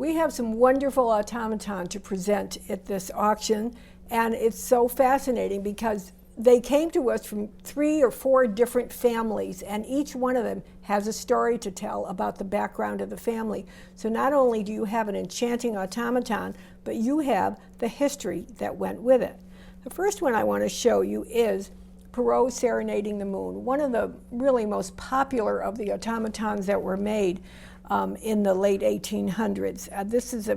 We have some wonderful automaton to present at this auction, and it's so fascinating because they came to us from 3 or 4 different families, and each one of them has a story to tell about the background of the family. So not only do you have an enchanting automaton, but you have the history that went with it. The first one I want to show you is Perrault Serenading the Moon, one of the really most popular of the automatons that were made in the late 1800s. This is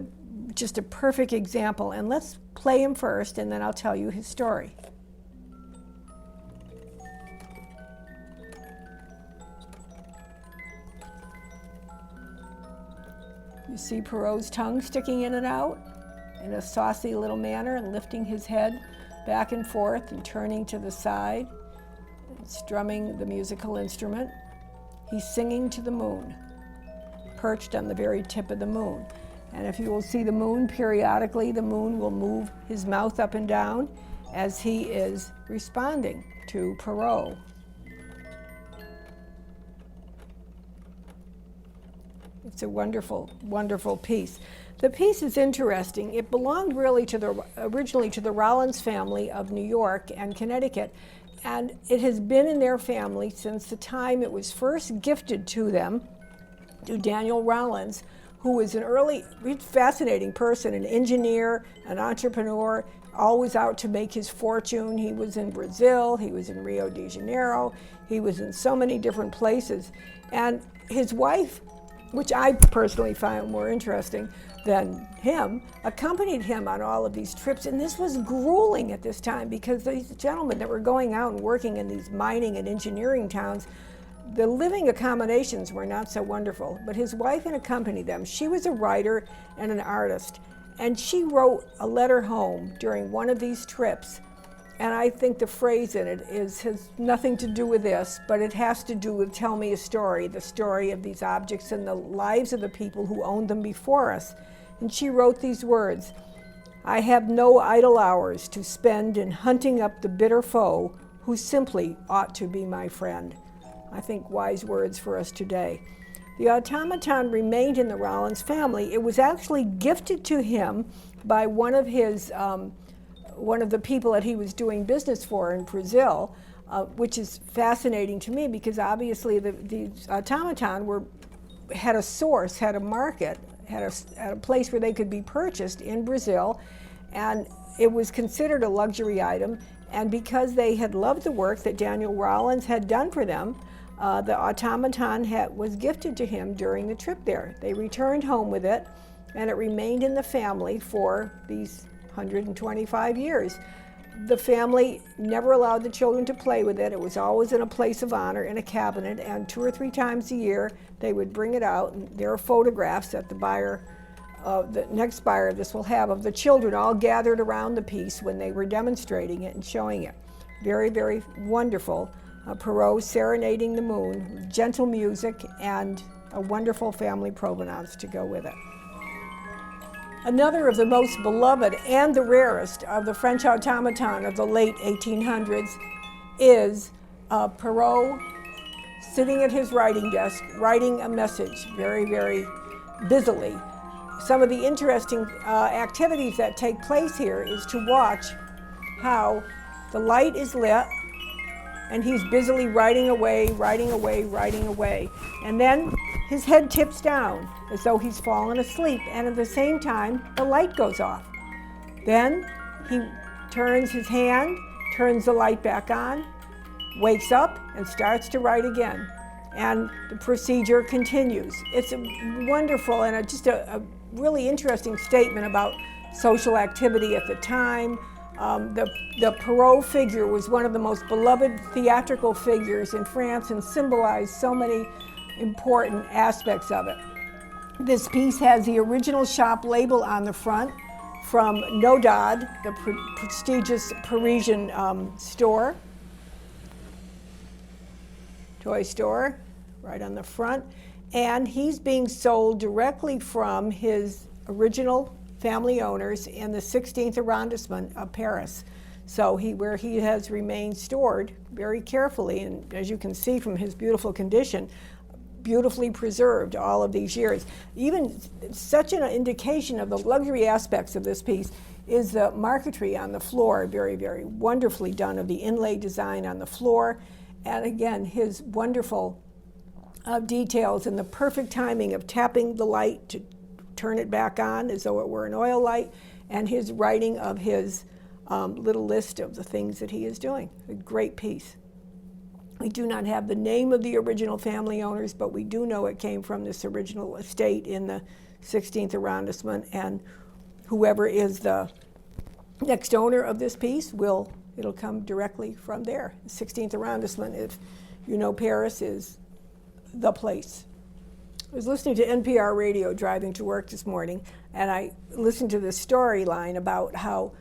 just a perfect example, and let's play him first, and then I'll tell you his story. You see Perrault's tongue sticking in and out in a saucy little manner and lifting his head back and forth and turning to the side and strumming the musical instrument. He's singing to the moon, perched on the very tip of the moon. And if you will see the moon periodically, the moon will move his mouth up and down as he is responding to Perrault. It's a wonderful, wonderful piece. The piece is interesting. It belonged really originally to the Rollins family of New York and Connecticut, and it has been in their family since the time it was first gifted to them, to Daniel Rollins, who was an fascinating person, an engineer, an entrepreneur, always out to make his fortune. He was in Brazil, he was in Rio de Janeiro, he was in so many different places. And his wife, which I personally find more interesting than him, accompanied him on all of these trips. And this was grueling at this time because these gentlemen that were going out and working in these mining and engineering towns, the living accommodations were not so wonderful. But his wife had accompanied them. She was a writer and an artist. And she wrote a letter home during one of these trips. And I think the phrase in it has nothing to do with this, but it has to do with tell me a story, the story of these objects and the lives of the people who owned them before us. And she wrote these words: "I have no idle hours to spend in hunting up the bitter foe who simply ought to be my friend." I think wise words for us today. The automaton remained in the Rollins family. It was actually gifted to him by one of the people that he was doing business for in Brazil, which is fascinating to me because obviously these automaton had a source, had a market, had a place where they could be purchased in Brazil, and it was considered a luxury item. And because they had loved the work that Daniel Rollins had done for them, the automaton was gifted to him during the trip there. They returned home with it, and it remained in the family for these 125 years. The family never allowed the children to play with it. It was always in a place of honor in a cabinet, and 2 or 3 times a year they would bring it out, and there are photographs that the next buyer of this will have of the children all gathered around the piece when they were demonstrating it and showing it. Very, very wonderful. Perrault Serenading the Moon, gentle music, and a wonderful family provenance to go with it. Another of the most beloved and the rarest of the French automaton of the late 1800s is Perrault sitting at his writing desk, writing a message very, very busily. Some of the interesting activities that take place here is to watch how the light is lit and he's busily writing away, writing away, writing away. And then his head tips down as though he's fallen asleep, and at the same time, the light goes off. Then he turns his hand, turns the light back on, wakes up, and starts to write again. And the procedure continues. It's a wonderful and just a really interesting statement about social activity at the time. The Perrault figure was one of the most beloved theatrical figures in France and symbolized so many important aspects of it. This piece has the original shop label on the front from Nodad, the prestigious Parisian store, toy store, right on the front. And he's being sold directly from his original family owners in the 16th arrondissement of Paris. So where he has remained stored very carefully, and as you can see from his beautiful condition, beautifully preserved all of these years. Even such an indication of the luxury aspects of this piece is the marquetry on the floor, very, very wonderfully done, of the inlay design on the floor. And again, his wonderful details and the perfect timing of tapping the light to turn it back on as though it were an oil light, and his writing of his little list of the things that he is doing. A great piece. We do not have the name of the original family owners, but we do know it came from this original estate in the 16th arrondissement, and whoever is the next owner of this piece it'll come directly from there. The 16th arrondissement, if you know Paris, is the place. I was listening to NPR radio driving to work this morning, and I listened to this storyline about how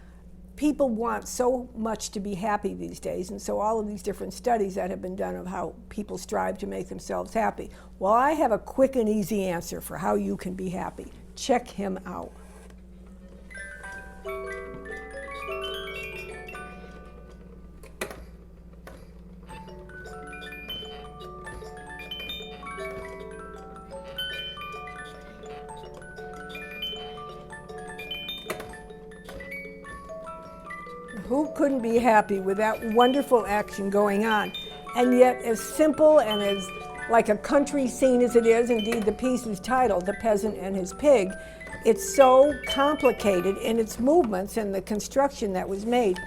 people want so much to be happy these days, and so all of these different studies that have been done of how people strive to make themselves happy. Well, I have a quick and easy answer for how you can be happy. Check him out. Who couldn't be happy with that wonderful action going on? And yet, as simple and as like a country scene as it is, indeed the piece is titled The Peasant and His Pig, it's so complicated in its movements and the construction that was made.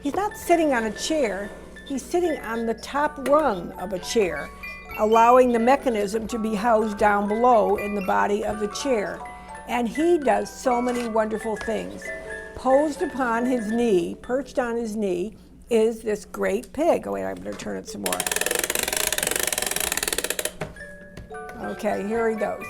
He's not sitting on a chair, he's sitting on the top rung of a chair, allowing the mechanism to be housed down below in the body of the chair. And he does so many wonderful things. Posed upon his knee, perched on his knee, is this great pig. Oh wait, I'm going to turn it some more. Okay, here he goes.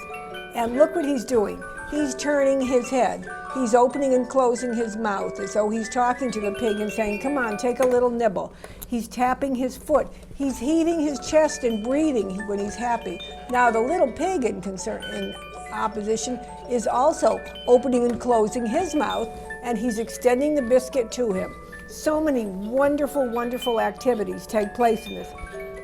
And look what he's doing. He's turning his head. He's opening and closing his mouth as though he's talking to the pig and saying, come on, take a little nibble. He's tapping his foot. He's heaving his chest and breathing when he's happy. Now the little pig in opposition is also opening and closing his mouth, and he's extending the biscuit to him. So many wonderful, wonderful activities take place in this.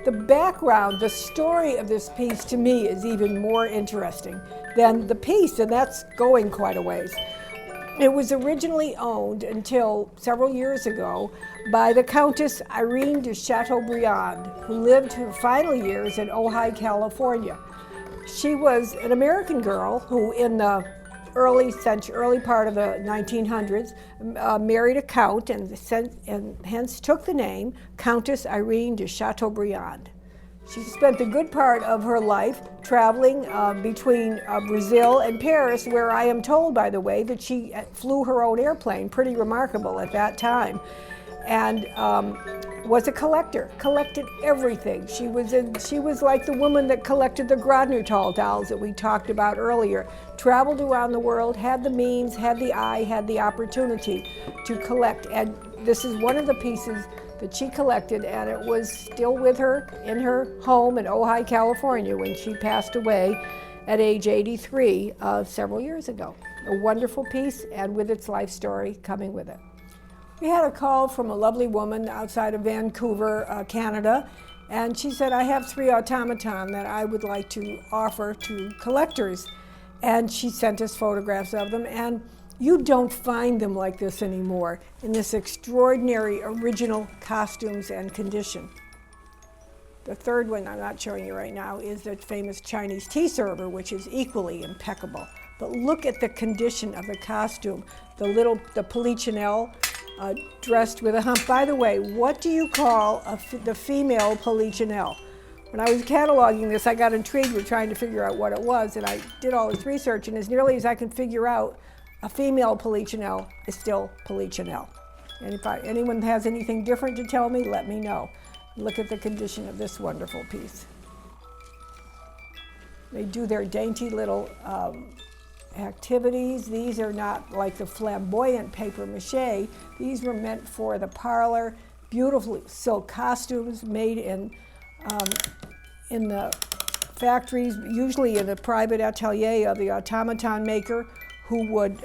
The background, the story of this piece to me is even more interesting than the piece, and that's going quite a ways. It was originally owned until several years ago by the Countess Irene de Chateaubriand, who lived her final years in Ojai, California. She was an American girl who, in the early part of the 1900s, married a count and hence took the name Countess Irene de Chateaubriand. She spent the good part of her life traveling between Brazil and Paris, where I am told, by the way, that she flew her own airplane, pretty remarkable at that time, and was a collector, collected everything. She was like the woman that collected the Grodnertal dolls that we talked about earlier, traveled around the world, had the means, had the eye, had the opportunity to collect. And this is one of the pieces that she collected, and it was still with her in her home in Ojai, California, when she passed away at age 83 several years ago. A wonderful piece, and with its life story coming with it. We had a call from a lovely woman outside of Vancouver, Canada, and she said, I have 3 automaton that I would like to offer to collectors. And she sent us photographs of them, and you don't find them like this anymore, in this extraordinary original costumes and condition. The third one I'm not showing you right now is the famous Chinese tea server, which is equally impeccable. But look at the condition of the costume. The Polichinelle, dressed with a hump. By the way, what do you call the female Polichinelle? When I was cataloging this, I got intrigued with trying to figure out what it was, and I did all this research, and as nearly as I can figure out, a female Polichinelle is still Polichinelle. And if anyone has anything different to tell me, let me know. Look at the condition of this wonderful piece. They do their dainty little activities. These are not like the flamboyant paper mache. These were meant for the parlor. Beautiful silk costumes made in the factories, usually in the private atelier of the automaton maker, who would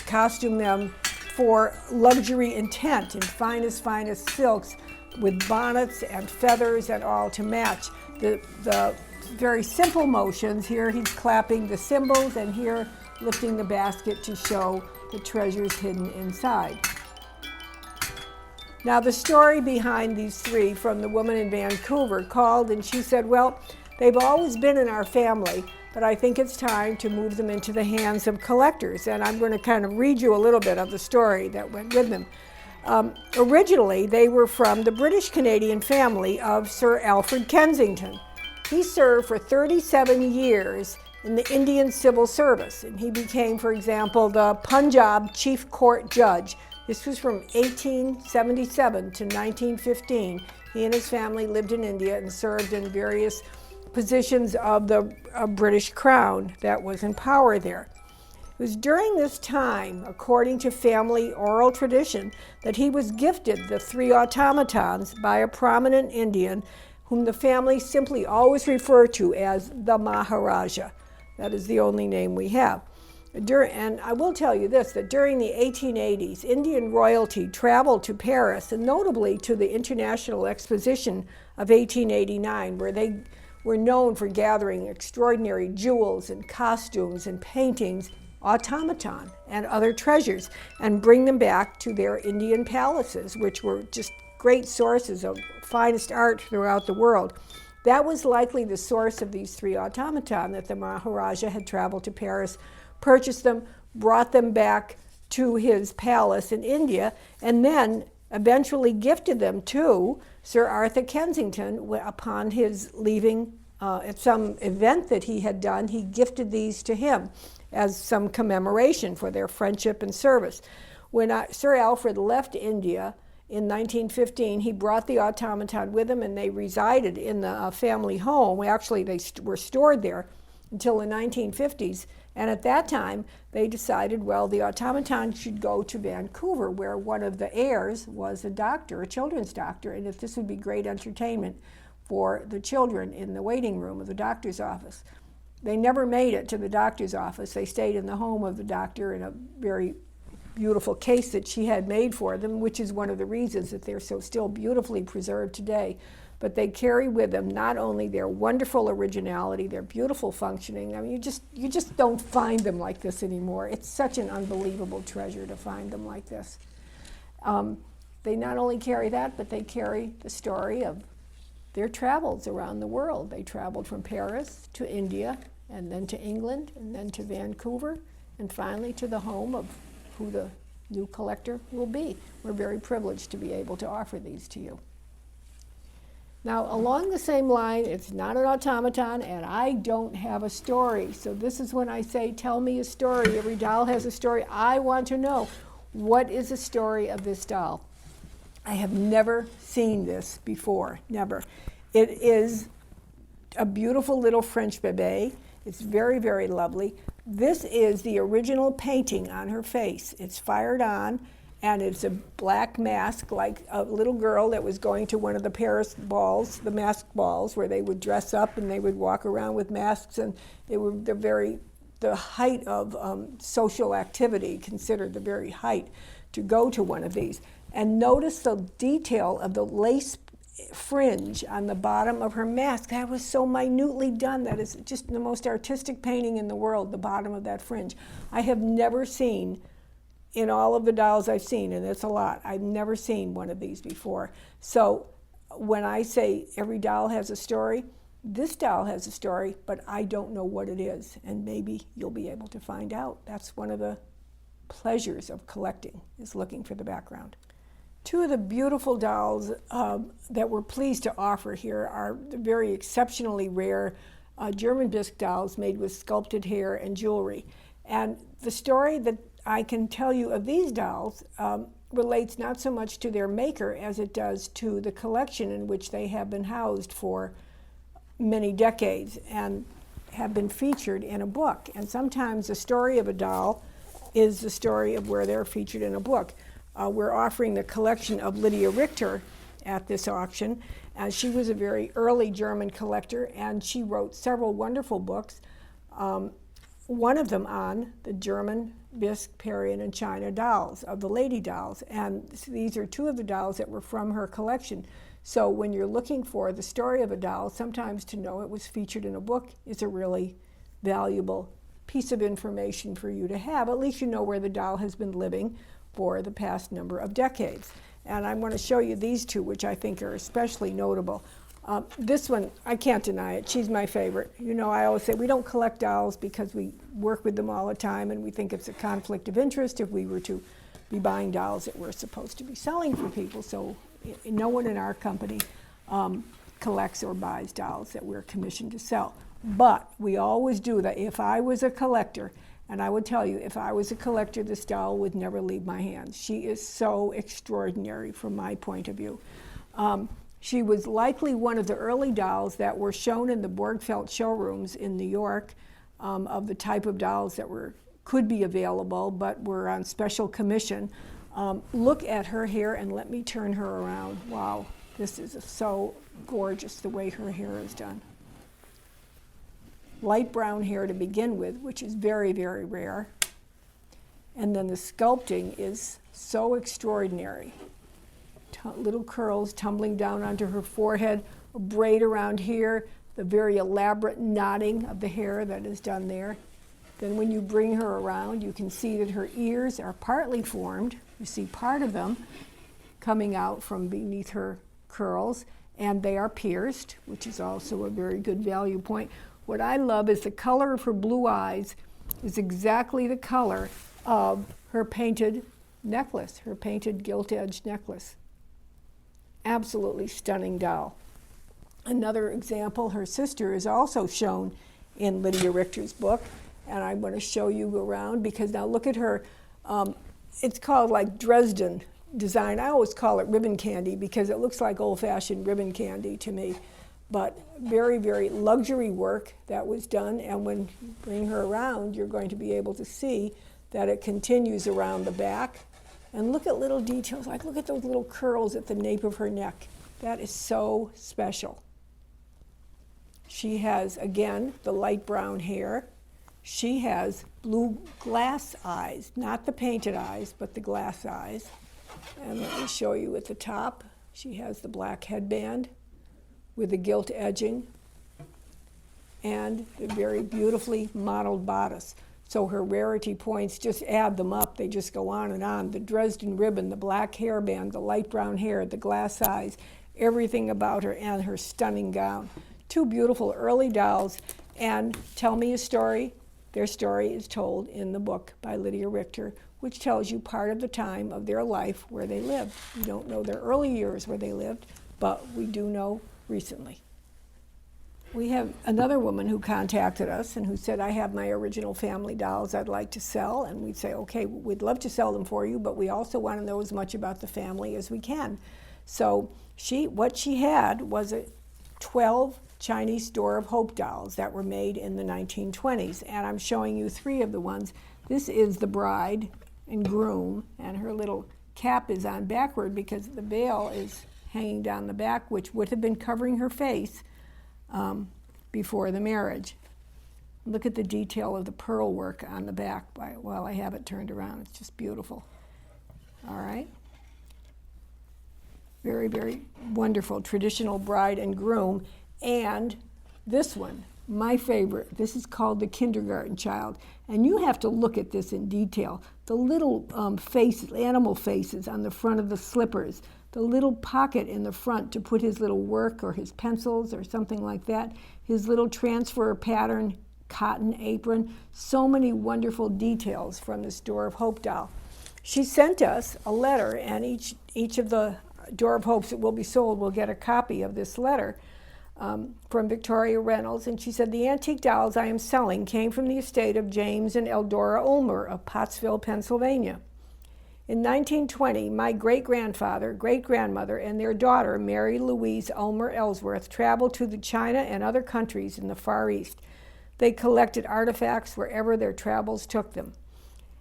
costume them for luxury intent in finest silks with bonnets and feathers and all to match. the very simple motions. Here he's clapping the cymbals, and here lifting the basket to show the treasures hidden inside. Now, the story behind these three from the woman in Vancouver called, and she said, well, they've always been in our family, but I think it's time to move them into the hands of collectors. And I'm going to kind of read you a little bit of the story that went with them. Originally, they were from the British-Canadian family of Sir Alfred Kensington. He served for 37 years in the Indian Civil Service, and he became, for example, the Punjab Chief Court Judge. This was from 1877 to 1915. He and his family lived in India and served in various positions of the British Crown that was in power there. It was during this time, according to family oral tradition, that he was gifted the three automatons by a prominent Indian whom the family simply always refer to as the Maharaja. That is the only name we have. And I will tell you this, that during the 1880s, Indian royalty traveled to Paris, and notably to the International Exposition of 1889, where they were known for gathering extraordinary jewels and costumes and paintings, automaton, and other treasures, and bring them back to their Indian palaces, which were just great sources of finest art throughout the world. That was likely the source of these three automaton, that the Maharaja had traveled to Paris, purchased them, brought them back to his palace in India, and then eventually gifted them to Sir Arthur Kensington upon his leaving at some event that he had done. He gifted these to him as some commemoration for their friendship and service. When Sir Alfred left India in 1915, he brought the automaton with him, and they resided in the family home. Actually, they were stored there until the 1950s. And at that time, they decided, well, the automaton should go to Vancouver, where one of the heirs was a doctor, a children's doctor, and if this would be great entertainment for the children in the waiting room of the doctor's office. They never made it to the doctor's office. They stayed in the home of the doctor in a very beautiful case that she had made for them, which is one of the reasons that they're so still beautifully preserved today. But they carry with them not only their wonderful originality, their beautiful functioning. I mean, you just don't find them like this anymore. It's such an unbelievable treasure to find them like this. They not only carry that, but they carry the story of their travels around the world. They traveled from Paris to India, and then to England, and then to Vancouver, and finally to the home of who the new collector will be. We're very privileged to be able to offer these to you. Now, along the same line, it's not an automaton, and I don't have a story. So this is when I say, tell me a story. Every doll has a story. I want to know, what is the story of this doll? I have never seen this before, never. It is a beautiful little French bébé. It's very, very lovely. This is the original painting on her face. It's fired on, and it's a black mask, like a little girl that was going to one of the Paris balls, the masked balls, where they would dress up and they would walk around with masks, and they were the height of social activity, considered the very height to go to one of these. And notice the detail of the lace fringe on the bottom of her mask. That was so minutely done. That is just the most artistic painting in the world, the bottom of that fringe. I have never seen, in all of the dolls I've seen, and it's a lot, I've never seen one of these before. So when I say every doll has a story, this doll has a story, but I don't know what it is, and maybe you'll be able to find out. That's one of the pleasures of collecting, is looking for the background. Two of the beautiful dolls that we're pleased to offer here are the very exceptionally rare German bisque dolls made with sculpted hair and jewelry. And the story that I can tell you of these dolls relates not so much to their maker as it does to the collection in which they have been housed for many decades and have been featured in a book. And sometimes the story of a doll is the story of where they're featured in a book. We're offering the collection of Lydia Richter at this auction. She was a very early German collector, and she wrote several wonderful books, one of them on the German bisque, Parian, and China dolls, of the lady dolls. And these are two of the dolls that were from her collection. So when you're looking for the story of a doll, sometimes to know it was featured in a book is a really valuable piece of information for you to have. At least you know where the doll has been living for the past number of decades. And I'm going to show you these two, which I think are especially notable. This one, I can't deny it. She's my favorite. You know, I always say we don't collect dolls because we work with them all the time and we think it's a conflict of interest if we were to be buying dolls that we're supposed to be selling for people. So no one in our company collects or buys dolls that we're commissioned to sell. But we always do that. If I was a collector, and I would tell you, if I was a collector, this doll would never leave my hands. She is so extraordinary from my point of view. She was likely one of the early dolls that were shown in the Borgfeldt showrooms in New York, of the type of dolls that could be available but were on special commission. Look at her hair and let me turn her around. Wow, this is so gorgeous the way her hair is done. Light brown hair to begin with, which is very, very rare. And then the sculpting is so extraordinary. Little curls tumbling down onto her forehead, a braid around here, the very elaborate knotting of the hair that is done there. Then when you bring her around, you can see that her ears are partly formed. You see part of them coming out from beneath her curls, and they are pierced, which is also a very good value point. What I love is the color of her blue eyes is exactly the color of her painted necklace, her painted gilt-edged necklace. Absolutely stunning doll. Another example, her sister is also shown in Lydia Richter's book, and I want to show you around because now look at her. It's called like Dresden design. I always call it ribbon candy because it looks like old-fashioned ribbon candy to me. But very, very luxury work that was done, and when you bring her around, you're going to be able to see that it continues around the back. And look at little details, like look at those little curls at the nape of her neck. That is so special. She has, again, the light brown hair. She has blue glass eyes, not the painted eyes, but the glass eyes. And let me show you at the top. She has the black headband with the gilt edging and the very beautifully modeled bodice. So her rarity points, just add them up, they just go on and on. The Dresden ribbon, the black hairband, the light brown hair, the glass eyes, everything about her, and her stunning gown. Two beautiful early dolls, and tell me a story. Their story is told in the book by Lydia Richter, which tells you part of the time of their life where they lived. We don't know their early years where they lived, but we do know recently. We have another woman who contacted us and who said, I have my original family dolls I'd like to sell. And we'd say, okay, we'd love to sell them for you, but we also want to know as much about the family as we can. So what she had was 12 Chinese Door of Hope dolls that were made in the 1920s. And I'm showing you 3 of the ones. This is the bride and groom, and her little cap is on backward because the veil is hanging down the back, which would have been covering her face before the marriage. Look at the detail of the pearl work on the back while I have it turned around. It's just beautiful. All right. Very, very wonderful traditional bride and groom. And this one, my favorite, this is called the kindergarten child. And you have to look at this in detail. The little faces, animal faces on the front of the slippers, the little pocket in the front to put his little work or his pencils or something like that, his little transfer pattern cotton apron, so many wonderful details from this Door of Hope doll. She sent us a letter, and each of the Door of Hopes that will be sold will get a copy of this letter from Victoria Reynolds, and she said, the antique dolls I am selling came from the estate of James and Eldora Ulmer of Pottsville, Pennsylvania. In 1920, my great-grandfather, great-grandmother, and their daughter, Mary Louise Ulmer Ellsworth, traveled to the China and other countries in the Far East. They collected artifacts wherever their travels took them.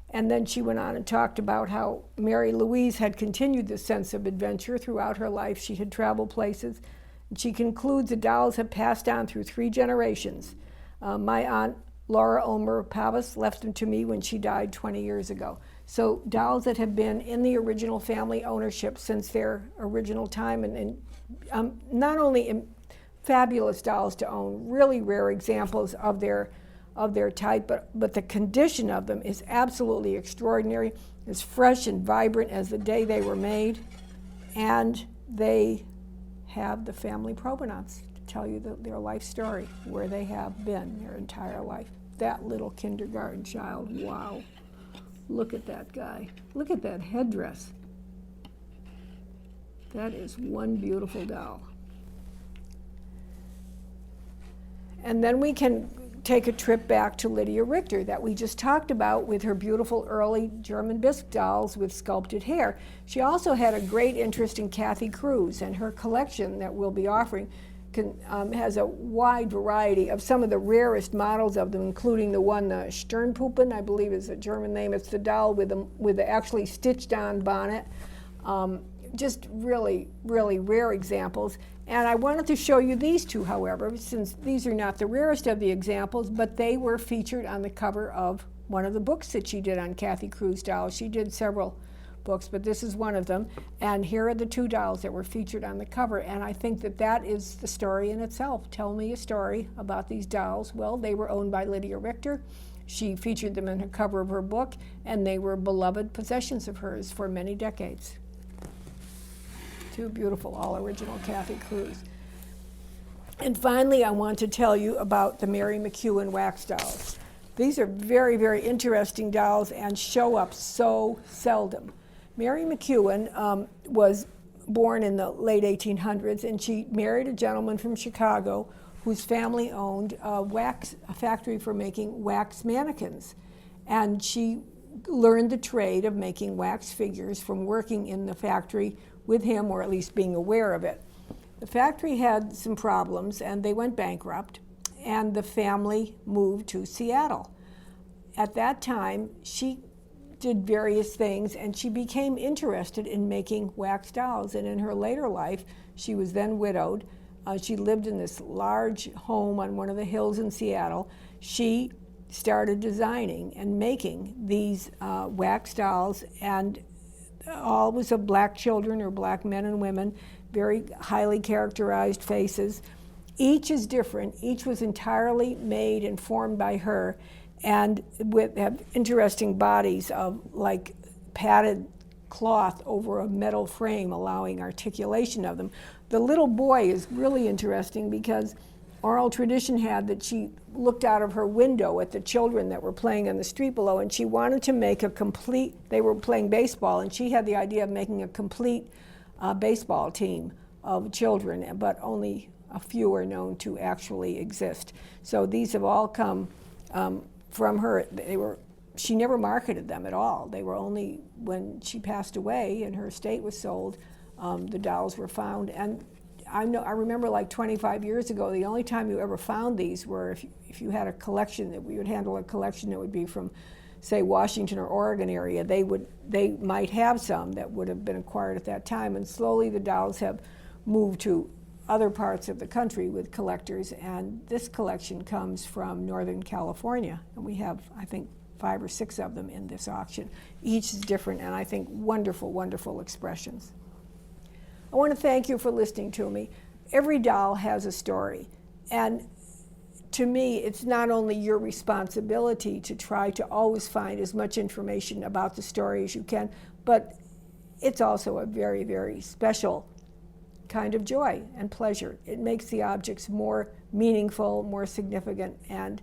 And then she went on and talked about how Mary Louise had continued this sense of adventure throughout her life. She had traveled places. And she concludes the dolls have passed on through 3 generations. My aunt Laura Omer Pavas left them to me when she died 20 years ago. So dolls that have been in the original family ownership since their original time, and not only fabulous dolls to own, really rare examples of their type, but the condition of them is absolutely extraordinary, as fresh and vibrant as the day they were made, and they have the family provenance to tell you their life story, where they have been their entire life. That little kindergarten child, wow. Look at that guy. Look at that headdress. That is one beautiful doll. And then we can take a trip back to Lydia Richter that we just talked about with her beautiful early German bisque dolls with sculpted hair. She also had a great interest in Kathy Cruz, and her collection that we'll be offering has a wide variety of some of the rarest models of them, including the one, the Sternpuppen, I believe is the German name. It's the doll with the actually stitched on bonnet. Just really, really rare examples. And I wanted to show you these two, however, since these are not the rarest of the examples, but they were featured on the cover of one of the books that she did on Kathy Cruz dolls. She did several books, but this is one of them. And here are the two dolls that were featured on the cover. And I think that is the story in itself. Tell me a story about these dolls. Well, they were owned by Lydia Richter. She featured them in the cover of her book, and they were beloved possessions of hers for many decades. Two beautiful, all original Kathy Cruz. And finally, I want to tell you about the Mary McEwen wax dolls. These are very, very interesting dolls and show up so seldom. Mary McEwen was born in the late 1800s, and she married a gentleman from Chicago whose family owned a factory for making wax mannequins. And she learned the trade of making wax figures from working in the factory with him, or at least being aware of it. The factory had some problems, and they went bankrupt, and the family moved to Seattle. At that time, she did various things, and she became interested in making wax dolls. And in her later life, she was then widowed. She lived in this large home on one of the hills in Seattle. She started designing and making these wax dolls, and always of black children or black men and women, very highly characterized faces. Each is different. Each was entirely made and formed by her, and have interesting bodies of like padded cloth over a metal frame, allowing articulation of them. The little boy is really interesting because oral tradition had that she looked out of her window at the children that were playing on the street below, and she wanted to make they were playing baseball, and she had the idea of making a complete baseball team of children, but only a few are known to actually exist. So these have all come from her. She never marketed them at all. They were only when she passed away and her estate was sold, the dolls were found. And I remember like 25 years ago, the only time you ever found these were if you had a collection, that we would handle a collection that would be from, say, Washington or Oregon area. They might have some that would have been acquired at that time, and slowly the dolls have moved to other parts of the country with collectors, and this collection comes from Northern California, and we have, I think, 5 or 6 of them in this auction. Each is different, and I think wonderful, wonderful expressions. I want to thank you for listening to me. Every doll has a story, and to me, it's not only your responsibility to try to always find as much information about the story as you can, but it's also a very, very special kind of joy and pleasure. It makes the objects more meaningful, more significant, and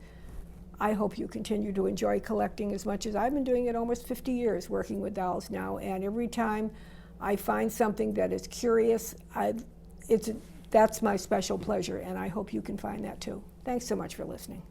I hope you continue to enjoy collecting as much as I've been doing it almost 50 years working with dolls now, and every time I find something that is curious, that's my special pleasure, and I hope you can find that too. Thanks so much for listening.